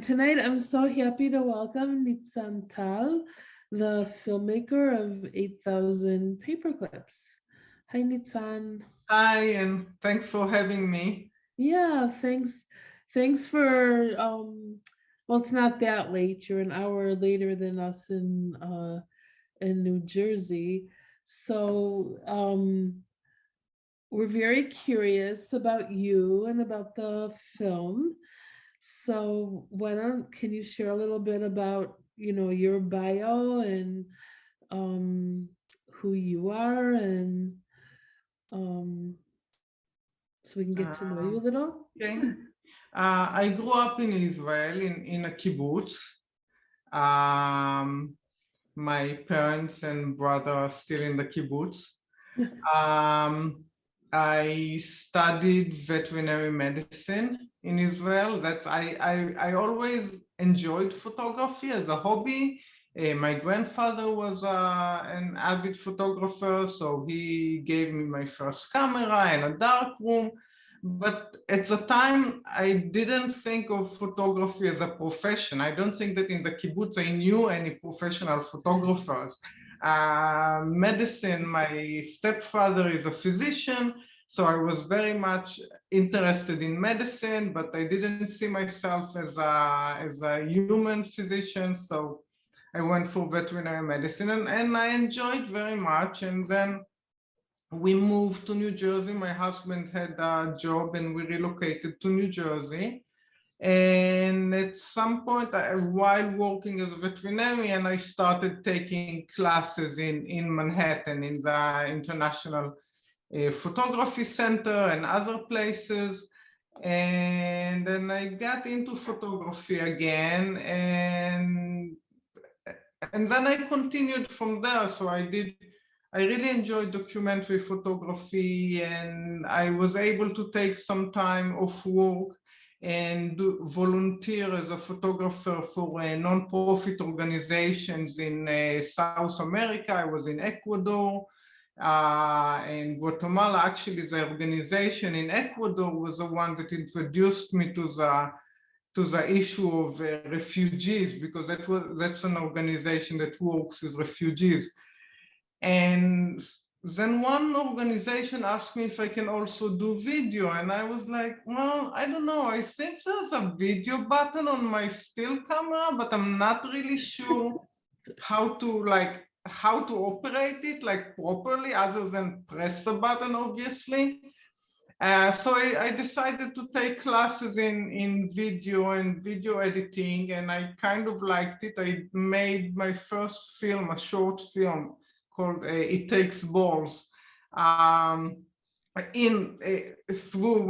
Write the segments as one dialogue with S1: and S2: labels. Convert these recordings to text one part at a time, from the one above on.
S1: Tonight, I'm so happy to welcome Nitzan Tal, the filmmaker of 8,000 Paperclips. Hi, Nitzan.
S2: Hi, and thanks for having me.
S1: Yeah, thanks. Thanks for, well, it's not that late. You're an hour later than us in New Jersey. So, we're very curious about you and about the film. So can you share a little bit about, your bio and um, who you are and um, so we can get to know you a
S2: Um,
S1: little?
S2: okay. I grew up in Israel in a kibbutz. Um, my parents and brother are still in the kibbutz. Um, I studied veterinary medicine in Israel. I always enjoyed photography as a hobby. My grandfather was an avid photographer, so he gave me my first camera and a dark room. But at the time, I didn't think of photography as a profession. I don't think that in the kibbutz I knew any professional photographers. Medicine, my stepfather is a physician, so I was very much interested in medicine, but I didn't see myself as a human physician, so I went for veterinary medicine and I enjoyed very much. And then we moved to New Jersey. My husband had a job and we relocated to New Jersey. And at some point, while working as a veterinarian, I started taking classes in Manhattan, in the International Photography Center and other places. And then I got into photography again, and then I continued from there. So I really enjoyed documentary photography, and I was able to take some time off work and volunteer as a photographer for non-profit organizations in South America. I was in Ecuador and Guatemala. Actually, the organization in Ecuador was the one that introduced me to the issue of refugees, because that's an organization that works with refugees. And then one organization asked me if I can also do video, and I was like, well, I don't know. I think there's a video button on my still camera, but I'm not really sure how to operate it like properly, other than press the button, obviously. So I decided to take classes in video and video editing, and I kind of liked it. I made my first film, a short film called It Takes Balls, through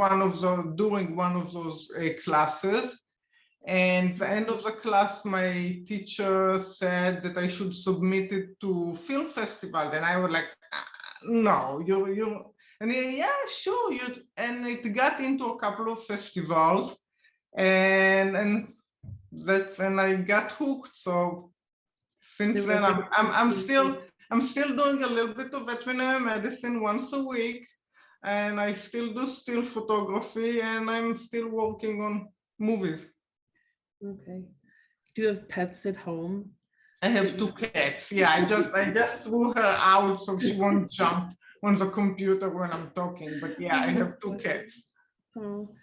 S2: during one of those classes. And the end of the class, my teacher said that I should submit it to film festival. Then I was like, no, you and yeah, sure. And it got into a couple of festivals, and I got hooked. So since
S1: There
S2: then,
S1: was a
S2: I'm still doing a little bit of veterinary medicine once a week, and I still do still photography, and I'm still working on movies.
S1: Okay. Do you have pets at home?
S2: I have two cats. Yeah, I just threw her out so she won't jump on the computer when I'm talking. But yeah, I have two cats.
S1: Oh,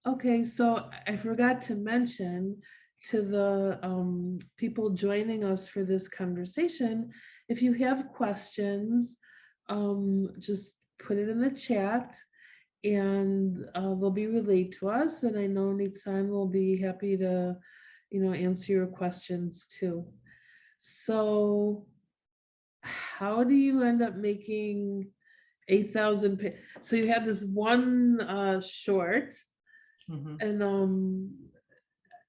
S1: okay. So I forgot to mention to the people joining us for this conversation, if you have questions, just put it in the chat and they'll be relayed to us. And I know Nitzan will be happy to, answer your questions too. So how do you end up making 8,000? So you have this one short, and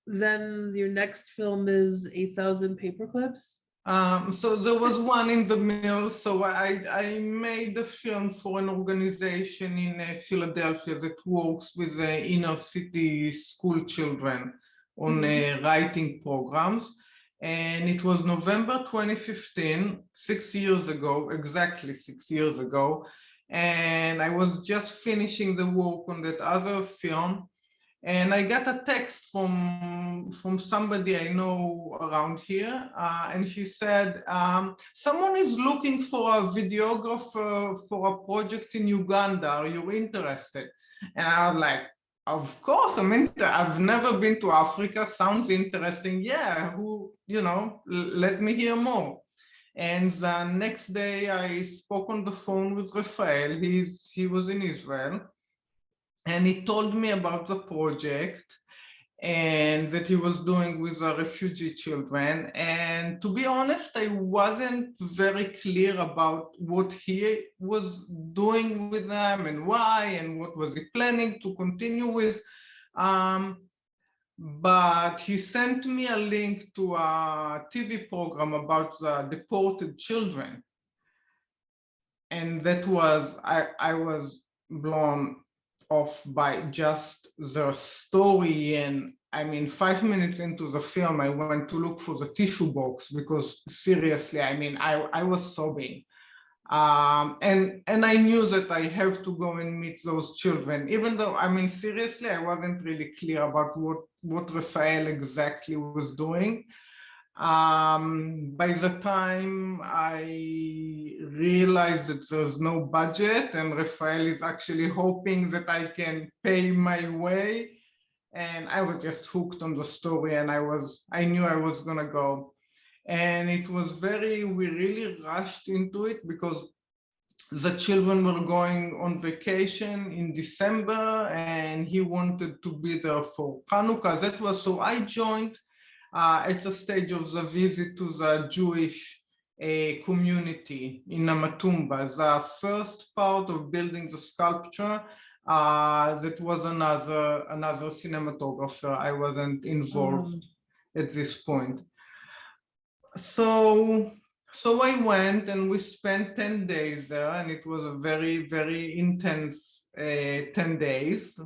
S1: then your next film is 8,000 Paperclips.
S2: So there was one in the middle. So I made a film for an organization in Philadelphia that works with inner city school children on writing programs. And it was November 2015, 6 years ago, exactly 6 years ago. And I was just finishing the work on that other film. And I got a text from somebody I know around here, and she said, someone is looking for a videographer for a project in Uganda. Are you interested? And I was like, of course, I've never been to Africa. Sounds interesting. Yeah, let me hear more. And the next day I spoke on the phone with Raphael. He was in Israel. And he told me about the project and that he was doing with the refugee children. And to be honest, I wasn't very clear about what he was doing with them and why, and what was he planning to continue with. But he sent me a link to a TV program about the deported children. And that was, I was blown off by just the story. And I mean, 5 minutes into the film, I went to look for the tissue box because seriously, I mean, I was sobbing. And I knew that I have to go and meet those children, even though, I mean, seriously, I wasn't really clear about what Raphael exactly was doing. By the time I realized that there's no budget and Raphael is actually hoping that I can pay my way, and I was just hooked on the story, and I knew I was gonna go. And it was we really rushed into it because the children were going on vacation in December and he wanted to be there for Hanukkah. That was, so I joined at the stage of the visit to the Jewish community in Namatumba. The first part of building the sculpture, that was another cinematographer. I wasn't involved at this point. So I went and we spent 10 days there, and it was a very, very intense 10 days.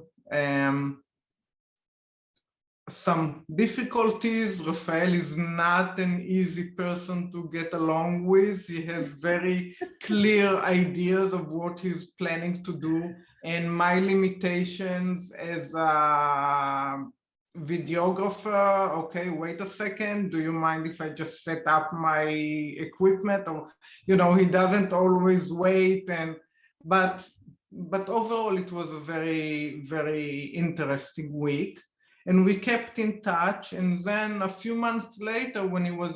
S2: Some difficulties. Raphael is not an easy person to get along with. He has very clear ideas of what he's planning to do, and my limitations as a videographer. Okay, wait a second, do you mind if I just set up my equipment? Or, he doesn't always wait. But overall it was a very, very interesting week. And we kept in touch. And then a few months later, when he was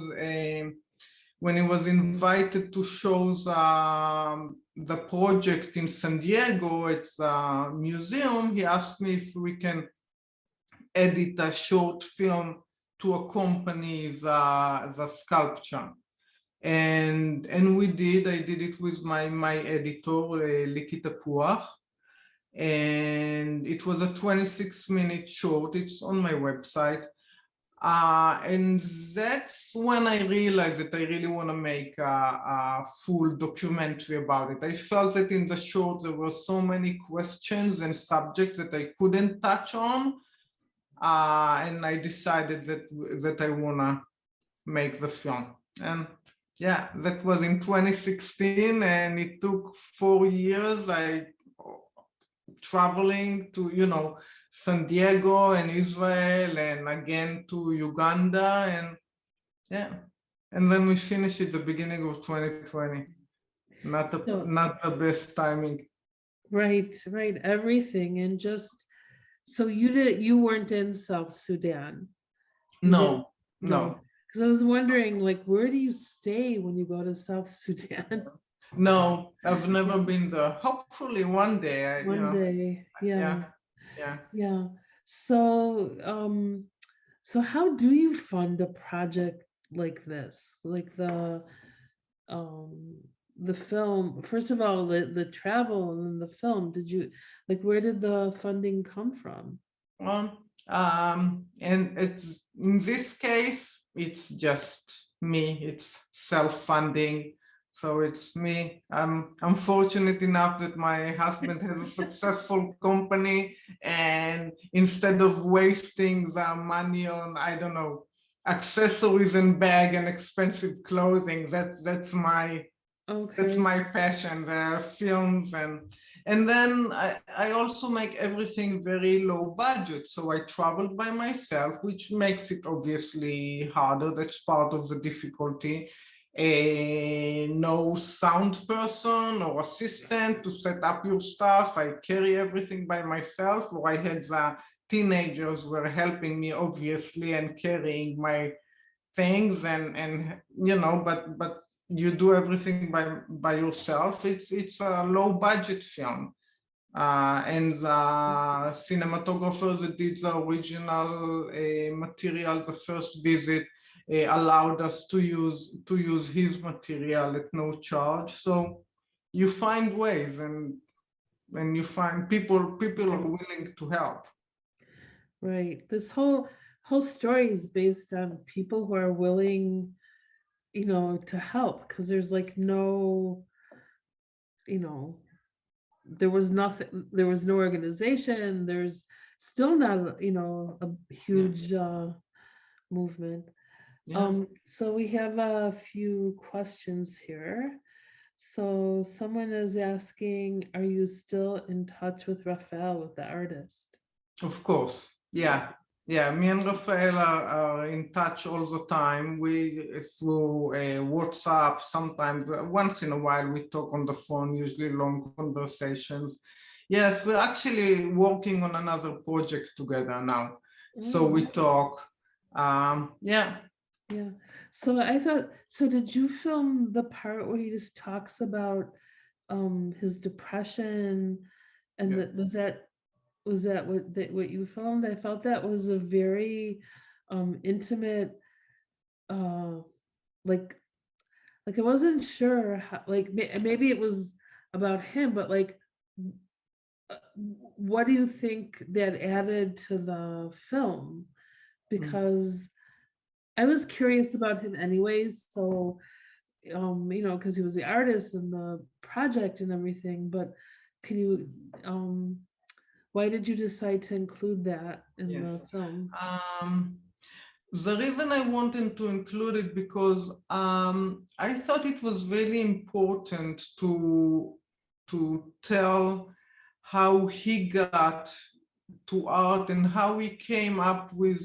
S2: invited to show the project in San Diego at the museum, he asked me if we can edit a short film to accompany the sculpture. And we did. I did it with my editor, Liki Tapuach. And it was a 26-minute short. It's on my website. And that's when I realized that I really want to make a full documentary about it. I felt that in the short there were so many questions and subjects that I couldn't touch on. And I decided that I want to make the film. And yeah, that was in 2016, and it took 4 years. I traveling to San Diego and Israel, and again to Uganda, and yeah, and then we finished at the beginning of 2020. Not the best timing.
S1: Right, everything. And just so you weren't in South Sudan?
S2: No.
S1: Because I was wondering, like, where do you stay when you go to South Sudan?
S2: No, I've never been there. Hopefully one day.
S1: Yeah. So how do you fund a project like this? Like the film, first of all, the travel, and then the film. Where did the funding come from?
S2: And it's, in this case, it's just me. It's self-funding. So it's me. I'm fortunate enough that my husband has a successful company, and instead of wasting the money on, I don't know, accessories and bag and expensive clothing, that's my passion, the films. And then I also make everything very low budget. So I traveled by myself, which makes it obviously harder. That's part of the difficulty. No sound person or assistant to set up your stuff. I carry everything by myself, or I had the teenagers were helping me obviously and carrying my things, and but you do everything by yourself. It's a low budget film, and the cinematographer that did the original material, the first visit, allowed us to use his material at no charge. So you find ways, and you find people are willing to help.
S1: Right. This whole story is based on people who are willing, to help, because there's like no, you know, there was nothing, there was no organization, there's still not, a huge movement.
S2: Yeah.
S1: So we have a few questions here. So someone is asking, are you still in touch with Raphael, with the artist?
S2: Of course, yeah, yeah. Me and Raphael are in touch all the time. We through WhatsApp. Sometimes, once in a while, we talk on the phone. Usually, long conversations. Yes, we're actually working on another project together now. So
S1: Oh,
S2: we talk. Yeah.
S1: yeah. So I thought, so did you film the part where he just talks about his depression, and
S2: Yeah.
S1: that was that what you filmed? I felt that was a very intimate, uh like I wasn't sure how, like maybe it was about him, but like what do you think that added to the film?
S2: Mm.
S1: Because I was curious about him anyways, so because he was the artist and the project and everything, but can you why did you decide to include that in
S2: Yes.
S1: the film?
S2: The reason I wanted to include it because I thought it was really important to tell how he got to art and how he came up with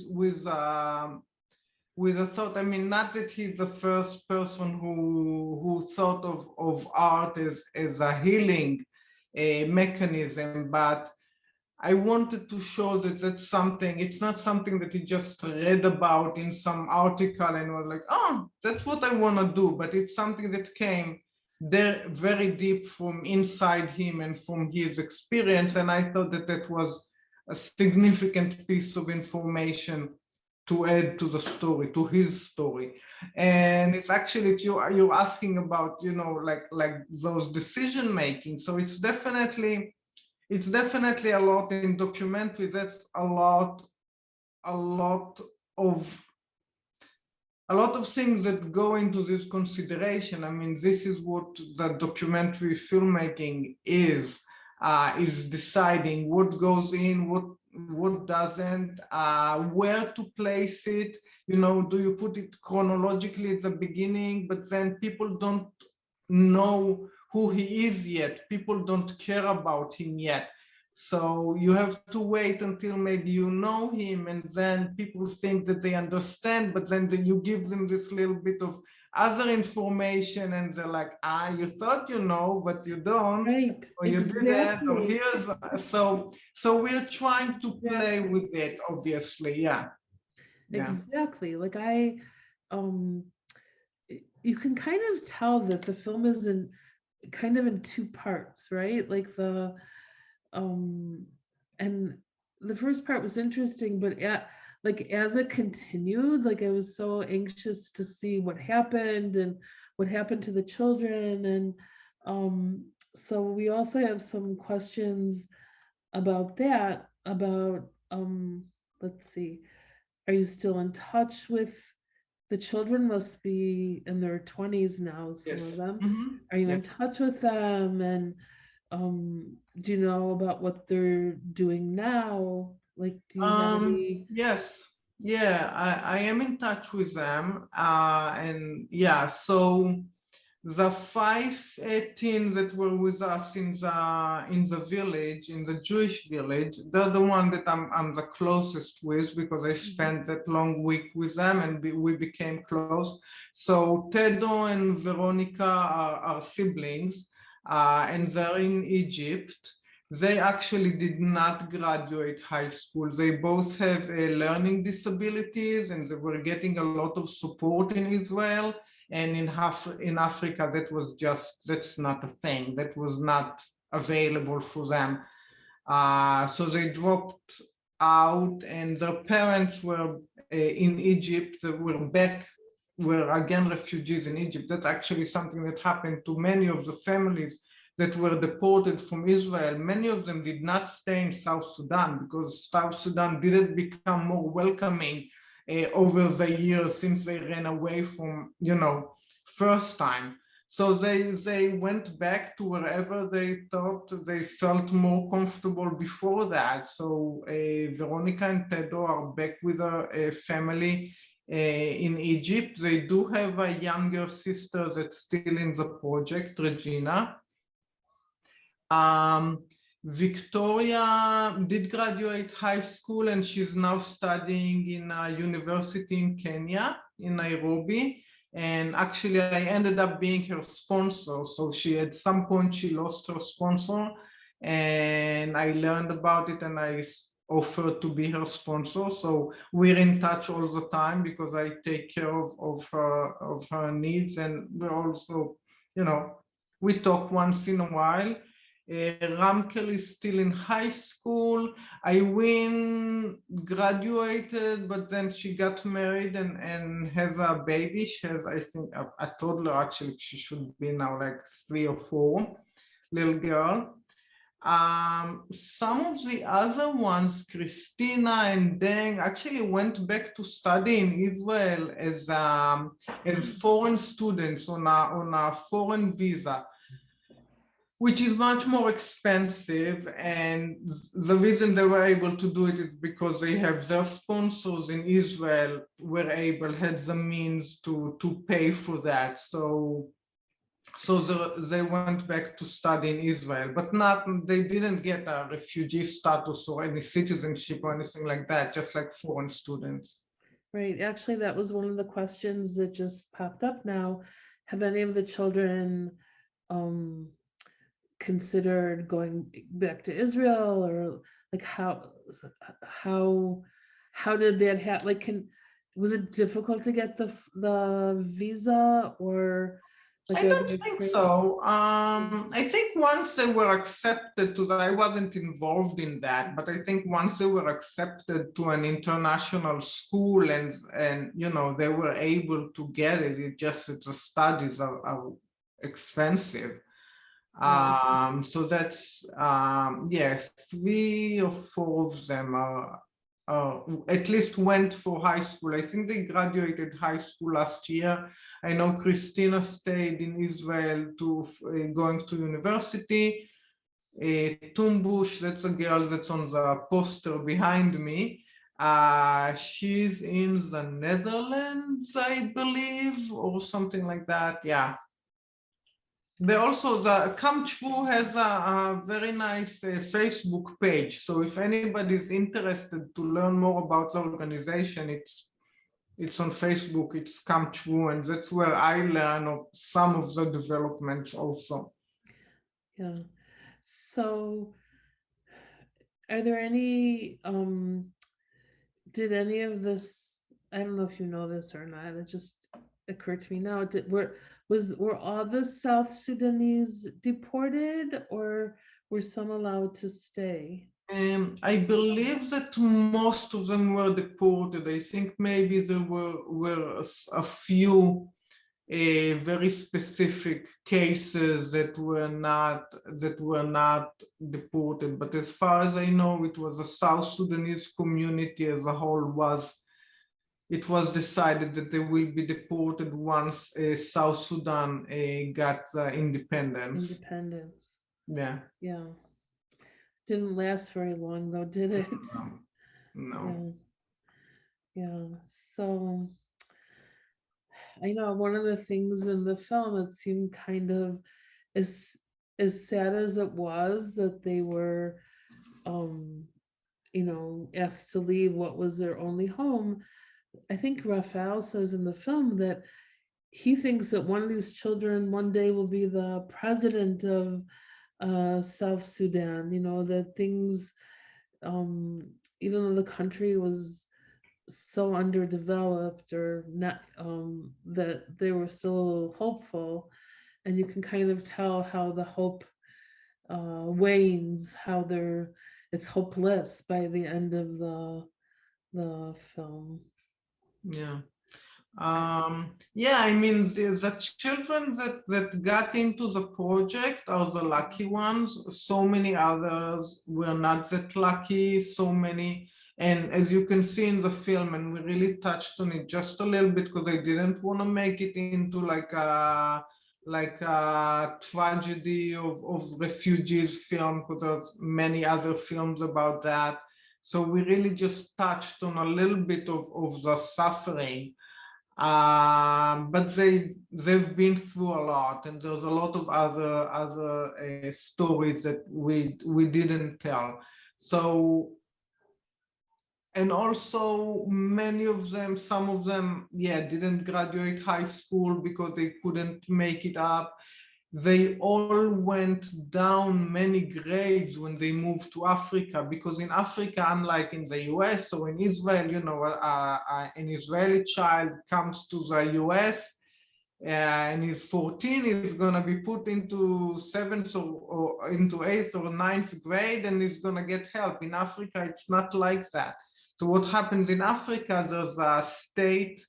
S2: a thought. I mean, not that he's the first person who thought of art as a healing mechanism, but I wanted to show that that's something, it's not something that he just read about in some article and was like, oh, that's what I want to do. But it's something that came there very deep from inside him and from his experience. And I thought that that was a significant piece of information to add to the story, to his story. And it's actually, if you're asking about, like those decision making. So it's definitely a lot in documentary. That's a lot of things that go into this consideration. I mean, this is what the documentary filmmaking is deciding what goes in, what doesn't, where to place it. Do you put it chronologically at the beginning, but then people don't know who he is yet. People don't care about him yet. So you have to wait until maybe you know him, and then people think that they understand, but then you give them this little bit of other information, and they're like, you thought you know, but you don't,
S1: Right,
S2: or you didn't, or
S1: exactly.
S2: here's, so we're trying to play
S1: Exactly.
S2: with it, obviously. Yeah. Yeah.
S1: Exactly. Like um you can kind of tell that the film is in kind of in two parts, right? Like um and the first part was interesting, but like as it continued, like I was so anxious to see what happened and what happened to the children. And so we also have some questions about that, about let's see, are you still in touch with the children? Must be in their 20s now, some
S2: Yes.
S1: of them.
S2: Mm-hmm.
S1: Are you
S2: Yeah.
S1: in touch with them? And do you know about what they're doing now? Like, do you have any?
S2: Yes, yeah, I am in touch with them. And yeah, so the five teens that were with us in the village, in the Jewish village, they're the one that I'm the closest with, because I spent that long week with them and we became close. So Tedo and Veronica are siblings, and they're in Egypt. They actually did not graduate high school. They both have learning disabilities, and they were getting a lot of support in Israel. And in Africa, that's not a thing. That was not available for them. So they dropped out, and their parents were in Egypt. They were again refugees in Egypt. That's actually something that happened to many of the families that were deported from Israel. Many of them did not stay in South Sudan because South Sudan didn't become more welcoming over the years since they ran away from, first time. So they went back to wherever they thought they felt more comfortable before that. So Veronica and Tedo are back with a family in Egypt. They do have a younger sister that's still in the project, Regina. Victoria did graduate high school, and she's now studying in a university in Kenya, in Nairobi. And actually, I ended up being her sponsor. So at some point, she lost her sponsor, and I learned about it, and I offered to be her sponsor. So we're in touch all the time because I take care of her needs, and we're also, we talk once in a while. Ramkel is still in high school. Iwin graduated, but then she got married and has a baby. She has, I think, a toddler. Actually, she should be now like 3 or 4, little girl. Some of the other ones, Christina and Deng, actually went back to study in Israel as foreign students on a foreign visa, which is much more expensive. And the reason they were able to do it is because they have their sponsors in Israel had the means to pay for that. So they went back to study in Israel, but they didn't get a refugee status or any citizenship or anything like that, just like foreign students.
S1: Right. Actually, that was one of the questions that just popped up now. Have any of the children considered going back to Israel, or like how did that happen? Like, was it difficult to get the visa, or like
S2: I don't think so. I think once they were accepted to that, I wasn't involved in that, but I think once they were accepted to an international school and they were able to get it, the studies are expensive. So that's yes, 3 or 4 of them are at least went for high school. I think they graduated high school last year. I know Christina stayed in Israel going to university. Tumbush, that's a girl that's on the poster behind me. She's in the Netherlands, I believe, or something like that. Yeah. The Come True has a very nice Facebook page. So if anybody's interested to learn more about the organization, it's on Facebook. It's Come True, and that's where I learn of some of the developments also.
S1: Yeah. So are there any did any of this, I don't know if you know this or not, it just occurred to me now, were all the South Sudanese deported, or were some allowed to stay?
S2: I believe that most of them were deported. I think maybe there were a few very specific cases that were not deported, but as far as I know, it was the South Sudanese community as a whole it was decided that they will be deported once South Sudan got independence.
S1: Independence.
S2: Yeah.
S1: Yeah. Didn't last very long though, did it?
S2: No.
S1: Yeah. Yeah. So I know one of the things in the film, it seemed kind of as as sad as it was that they were, um, asked to leave what was their only home. I think Raphael says in the film that he thinks that one of these children one day will be the president of South Sudan. That things, um, even though the country was so underdeveloped or not, that they were still hopeful, and you can kind of tell how the hope wanes, how it's hopeless by the end of the film.
S2: Yeah. Yeah, I mean, the children that got into the project are the lucky ones. So many others were not that lucky. So many, and as you can see in the film, and we really touched on it just a little bit because I didn't want to make it into like a tragedy of refugees film, because there's many other films about that. So we really just touched on a little bit of the suffering, but they've been through a lot, and there's a lot of other stories that we didn't tell. So, and also many of them, some of them, yeah, didn't graduate high school because they couldn't make it up. They all went down many grades when they moved to Africa, because in Africa, unlike in the US or in Israel, an Israeli child comes to the US and he's 14, he's going to be put into seventh or into eighth or ninth grade, and he's going to get help. In Africa, it's not like that. So what happens in Africa, there's a state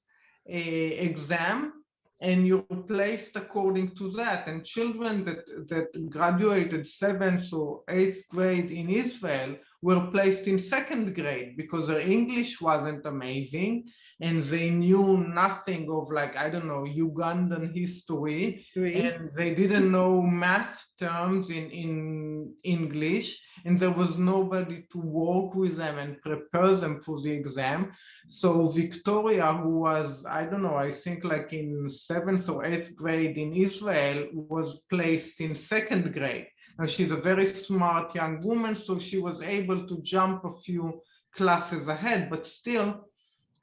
S2: exam, and you're placed according to that. And children that graduated seventh or eighth grade in Israel were placed in second grade because their English wasn't amazing, and they knew nothing of, like, I don't know, Ugandan history, and they didn't know math terms in English, and there was nobody to work with them and prepare them for the exam. So Victoria, who was, I don't know, I think like in seventh or eighth grade in Israel, was placed in second grade. Now she's a very smart young woman, so she was able to jump a few classes ahead, but still,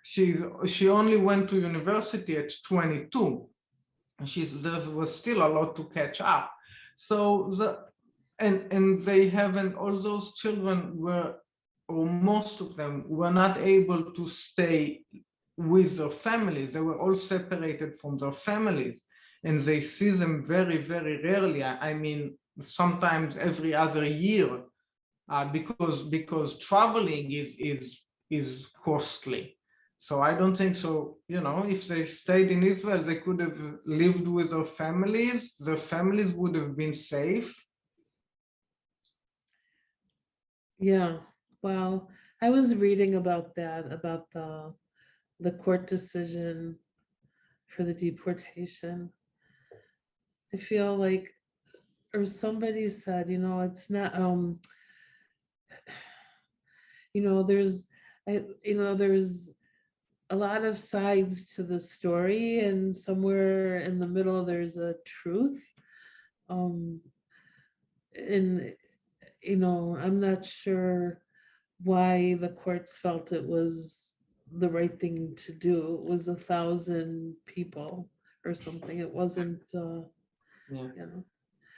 S2: she only went to university at 22. There was still a lot to catch up. So and they haven't, all those children were, or most of them were not able to stay with their families. They were all separated from their families, and they see them very, very rarely. I mean, sometimes every other year, because traveling is costly. So I don't think so. If they stayed in Israel, they could have lived with their families. Their families would have been safe.
S1: Yeah, well, I was reading about that, about the court decision for the deportation. I feel like, or somebody said, it's not, there's, there's a lot of sides to the story, and somewhere in the middle there's a truth. Um, and I'm not sure why the courts felt it was the right thing to do. It was 1,000 people or something. It wasn't,
S2: Yeah.
S1: you know.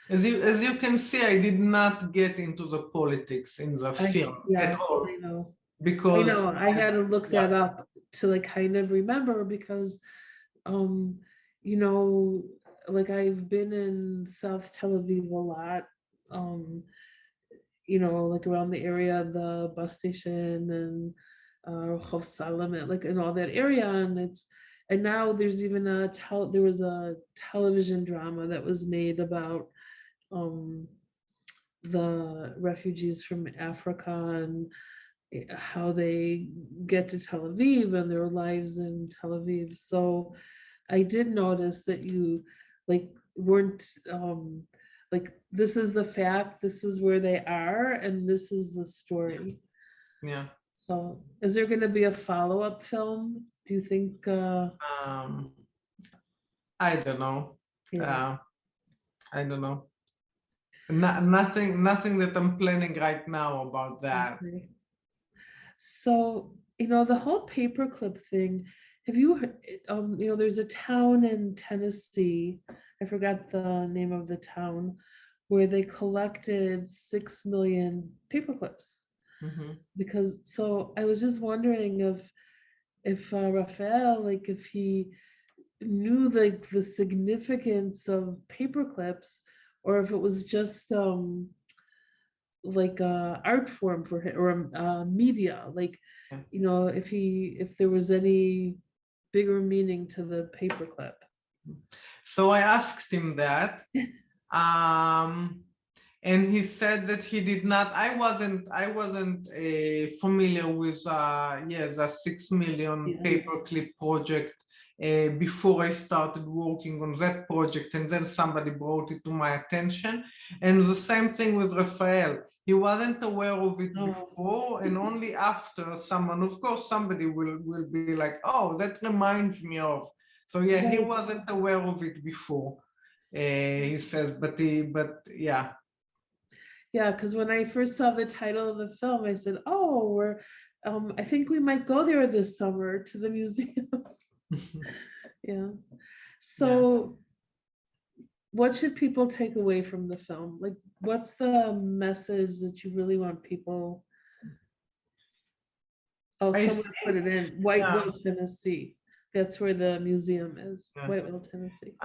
S2: As you can see, I did not get into the politics in the film at all,
S1: I know.
S2: because
S1: I had to look
S2: yeah.
S1: that up to like kind of remember, because um you know like I've been in South Tel Aviv a lot, um like around the area, the bus station, and Rehov Salamet, like in all that area, and now there's even there was a television drama that was made about um the refugees from Africa, and how they get to Tel Aviv and their lives in Tel Aviv. So I did notice that you like weren't like, this is the fact, this is where they are, and this is the story.
S2: Yeah.
S1: So is there going to be a follow-up film, do you think?
S2: Um, I don't know.
S1: Yeah.
S2: I don't know. Nothing that I'm planning right now about that.
S1: Okay. So, the whole paperclip thing, have you heard, there's a town in Tennessee, I forgot the name of the town, where they collected 6 million paperclips.
S2: Mhm.
S1: Because, so I was just wondering if Raphael, like if he knew like the significance of paperclips, or if it was just like a art form for him, or media, like
S2: Yeah.
S1: if there was any bigger meaning to the paperclip.
S2: So I asked him that, and he said that he did not. I wasn't familiar with the 6 million
S1: Yeah.
S2: paperclip project before I started working on that project, and then somebody brought it to my attention. And the same thing with Raphael. He wasn't aware of it
S1: Oh,
S2: before, and only after someone, of course, somebody will be like, "Oh, that reminds me of." So yeah, he
S1: right.
S2: wasn't aware of it before. He says, but yeah.
S1: Yeah, because when I first saw the title of the film, I said, "Oh, I think we might go there this summer to the museum." Yeah.
S2: Yeah.
S1: So, what should people take away from the film? Like, what's the message that you really want people? Oh,
S2: I
S1: someone put
S2: think,
S1: it in
S2: yeah,
S1: Whiteville, Tennessee. That's where the museum is,
S2: yeah.
S1: Whiteville, Tennessee.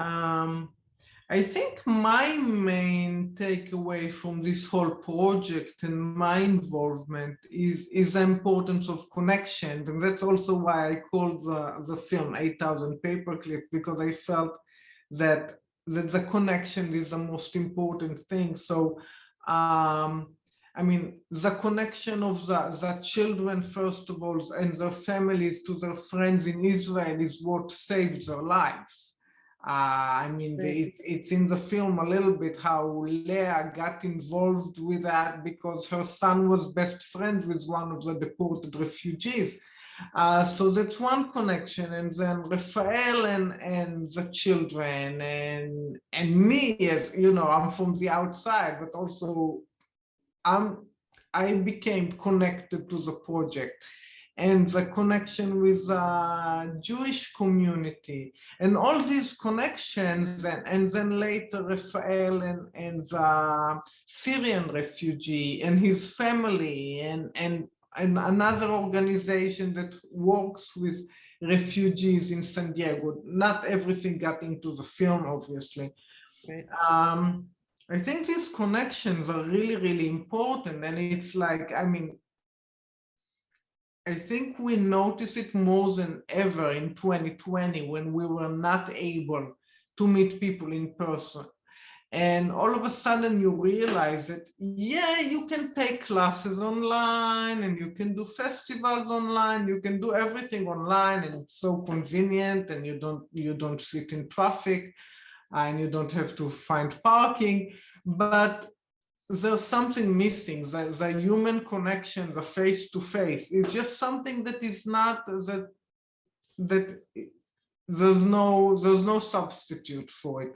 S2: I think my main takeaway from this whole project and my involvement is the importance of connections, and that's also why I called the film 8,000 Paperclips, because I felt that the connection is the most important thing. So I mean, the connection of the children, first of all, and their families to their friends in Israel is what saved their lives. I mean,
S1: Right.
S2: it's in the film a little bit how Leah got involved with that because her son was best friends with one of the deported refugees. So that's one connection, and then Raphael and the children and me, as you know, I'm from the outside, but also I became connected to the project and the connection with the Jewish community and all these connections, and then later Raphael and the Syrian refugee and his family and another organization that works with refugees in San Diego. Not everything got into the film, obviously.
S1: Right.
S2: I think these connections are really, really important. And it's like, I mean, I think we notice it more than ever in 2020 when we were not able to meet people in person. And all of a sudden you realize that, yeah, you can take classes online and you can do festivals online, you can do everything online, and it's so convenient, and you don't sit in traffic and you don't have to find parking. But there's something missing, the human connection, the face to face. It's just something that is not that there's no substitute for it.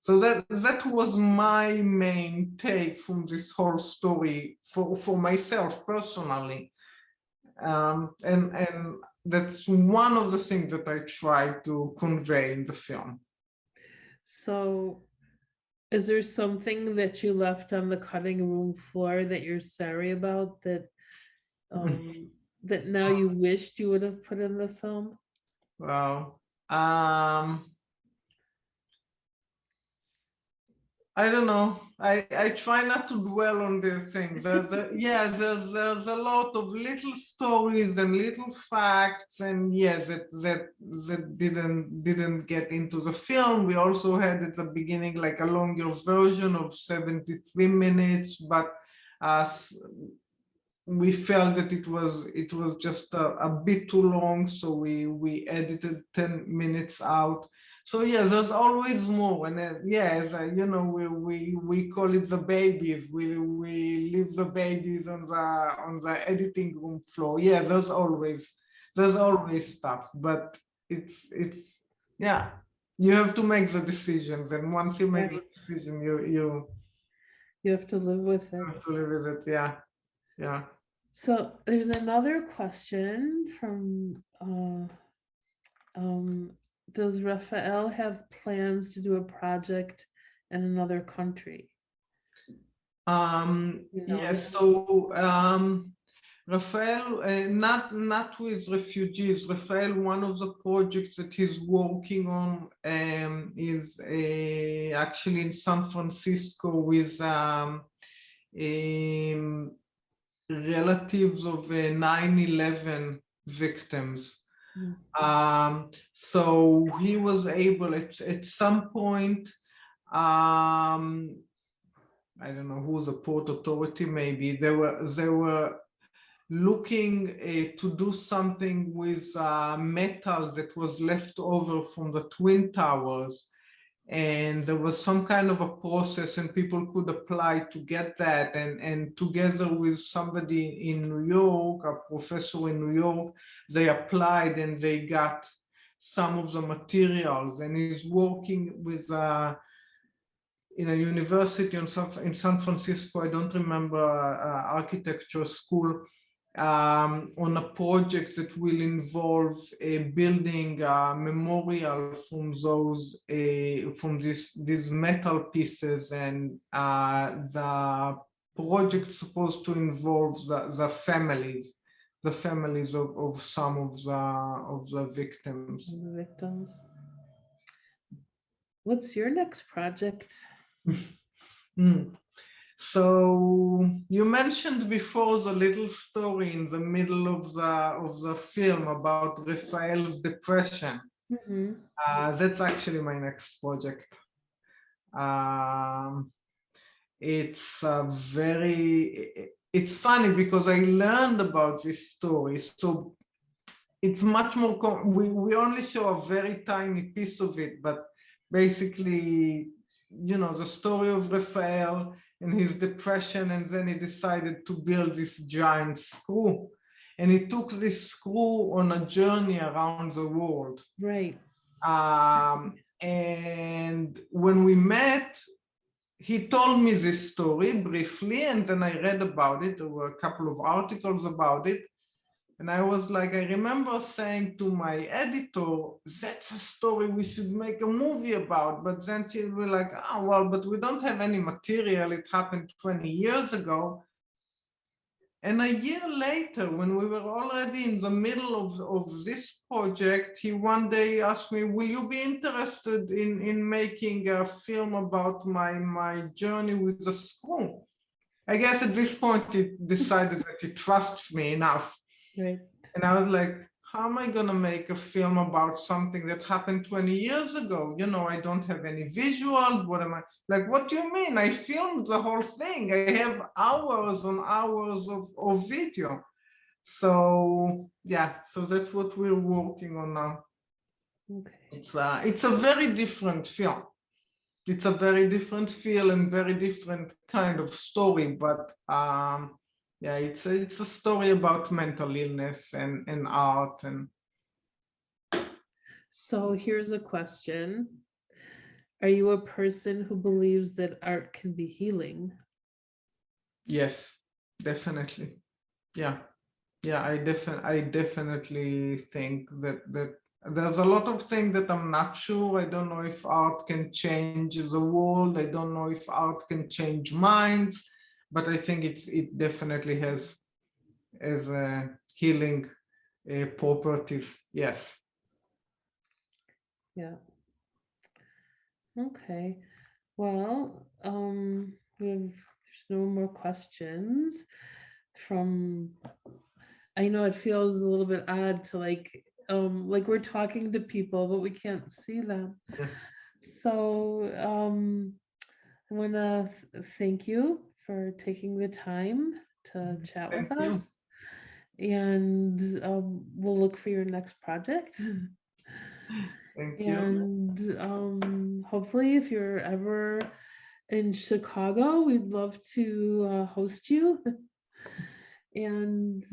S2: So that was my main take from this whole story for myself personally. And that's one of the things that I tried to convey in the film.
S1: So, is there something that you left on the cutting room floor that you're sorry about, that now you wished you would have put in the film?
S2: Wow. I don't know. I try not to dwell on these things. There's a lot of little stories and little facts, and yes, that didn't get into the film. We also had at the beginning like a longer version of 73 minutes, but we felt that it was just a bit too long, so we edited 10 minutes out. So yeah, there's always more, and as you know, we call it the babies. We leave the babies on the editing room floor. Yeah, there's always stuff, but it's yeah. you have to make the decisions, and once you make the
S1: Right.
S2: decision, you
S1: You have to live with it.
S2: have to live with it. Yeah, yeah.
S1: So there's another question from does Raphael have plans to do a project in another country? You know?
S2: Yes. So Raphael, not with refugees. Raphael, one of the projects that he's working on is actually in San Francisco with relatives of 9/11 victims. So he was able at some point, I don't know who's the Port Authority, maybe they were looking to do something with metal that was left over from the Twin Towers. And there was some kind of a process, and people could apply to get that. And together with somebody in New York, a professor in New York, they applied and they got some of the materials. And he's working with in a university in San Francisco, I don't remember, architecture school, on a project that will involve building a memorial from those from these metal pieces, and the project supposed to involve the families of some of the victims.
S1: The victims. What's your next project?
S2: So you mentioned before the little story in the middle of the film about Raphael's depression. That's actually my next project. It's it's funny because I learned about this story. So it's much more, we only show a very tiny piece of it, but basically, you know, the story of Raphael and his depression, and then he decided to build this giant screw. And he took this screw on a journey around the world.
S1: Right.
S2: And when we met, he told me this story briefly, and then I read about it. There were a couple of articles about it. And I was like, I remember saying to my editor, that's a story we should make a movie about. But then she'll be like, oh, well, but we don't have any material. It happened 20 years ago. And a year later, when we were already in the middle of this project, he one day asked me, will you be interested in making a film about my journey with the screw? I guess at this point, he decided that he trusts me enough.
S1: Right.
S2: And I was like, how am I going to make a film about something that happened 20 years ago? You know, I don't have any visuals. What am I like? What do you mean? I filmed the whole thing. I have hours on hours of video. So yeah, so that's what we're working on now.
S1: Okay.
S2: It's a very different film. It's a very different feel and very different kind of story, but yeah, it's a story about mental illness and art. And
S1: So here's a question. Are you a person who believes that art can be healing?
S2: yes, definitely. Yeah, I definitely think that there's a lot of things that I'm not sure. I don't know if art can change the world. I don't know if art can change minds, but I think it definitely has healing properties. Yes.
S1: Yeah. Okay. Well, there's no more questions from, I know it feels a little bit odd to like we're talking to people, but we can't see them.
S2: Yeah.
S1: So I want to thank you for taking the time to chat with
S2: Thank you.
S1: us. And we'll look for your next project.
S2: Thank you.
S1: And hopefully, if you're ever in Chicago, we'd love to host you. And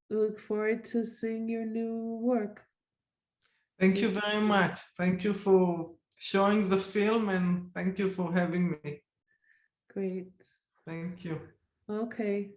S1: we look forward to seeing your new work.
S2: Thank you very much. Thank you for showing the film and thank you for having me.
S1: Great.
S2: Thank you.
S1: Okay.